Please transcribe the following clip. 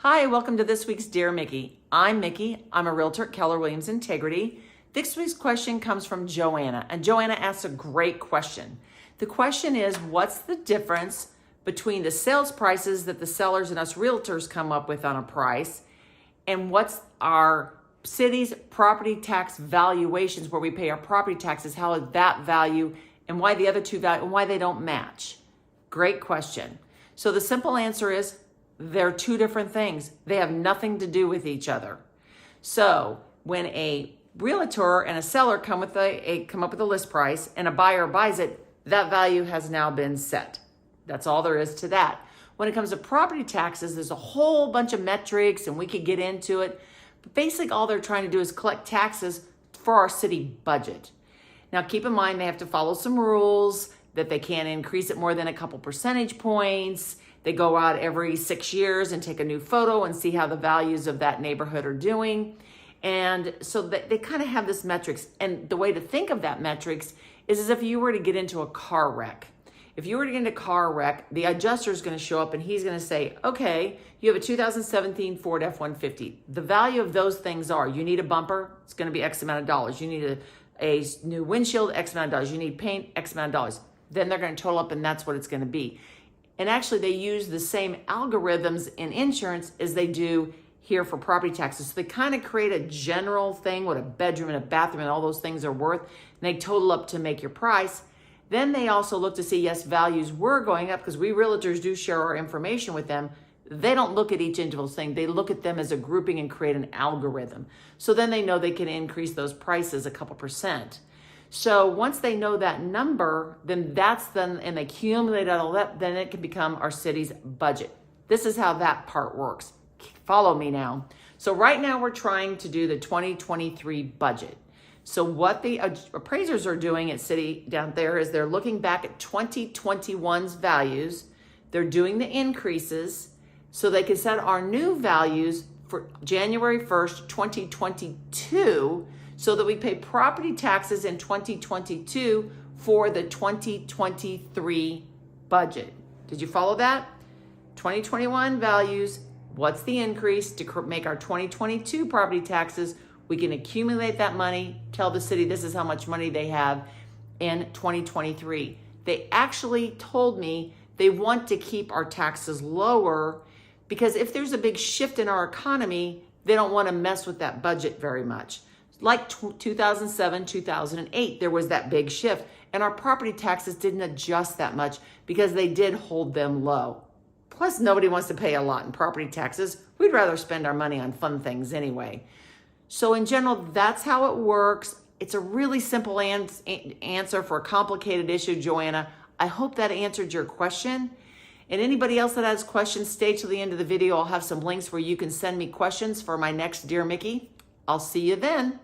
Hi, welcome to this week's Dear Mickey. I'm Mickey. I'm a realtor at Keller Williams Integrity. This week's question comes from Joanna, and Joanna asks a great question. The question is, what's the difference between the sales prices that the sellers and us realtors come up with on a price, and what's our city's property tax valuations where we pay our property taxes? How is that value, and why the other two value, and why they don't match? Great question. So the simple answer is, they're two different things. They have nothing to do with each other. So when a realtor and a seller come up with a list price and a buyer buys it, that value has now been set. That's all there is to that. When it comes to property taxes, there's a whole bunch of metrics and we could get into it. But basically all they're trying to do is collect taxes for our city budget. Now keep in mind they have to follow some rules, that they can't increase it more than a couple percentage points. They go out every 6 years and take a new photo and see how the values of that neighborhood are doing. And so they kind of have this metrics. And the way to think of that metrics is as if you were to get into a car wreck. If you were to get into a car wreck, the adjuster is going to show up and he's going to say, okay, you have a 2017 Ford F-150. The value of those things are, you need a bumper, it's going to be X amount of dollars. You need a new windshield, X amount of dollars. You need paint, X amount of dollars. Then they're going to total up and that's what it's going to be. And actually they use the same algorithms in insurance as they do here for property taxes. So they kind of create a general thing, what a bedroom and a bathroom and all those things are worth, and they total up to make your price. Then they also look to see, yes, values were going up because we realtors do share our information with them. They don't look at each individual thing. They look at them as a grouping and create an algorithm. So then they know they can increase those prices a couple percent. So once they know that number, then and they accumulate all that, then it can become our city's budget. This is how that part works. Follow me now. So right now we're trying to do the 2023 budget. So what the appraisers are doing at city down there is they're looking back at 2021's values. They're doing the increases so they can set our new values for January 1st, 2022, so that we pay property taxes in 2022 for the 2023 budget. Did you follow that? 2021 values, what's the increase to make our 2022 property taxes? We can accumulate that money, tell the city this is how much money they have in 2023. They actually told me they want to keep our taxes lower because if there's a big shift in our economy, they don't want to mess with that budget very much. Like 2007, 2008, there was that big shift and our property taxes didn't adjust that much because they did hold them low. Plus, nobody wants to pay a lot in property taxes. We'd rather spend our money on fun things anyway. So in general, that's how it works. It's a really simple answer for a complicated issue, Joanna. I hope that answered your question. And anybody else that has questions, stay till the end of the video. I'll have some links where you can send me questions for my next Dear Mickey. I'll see you then.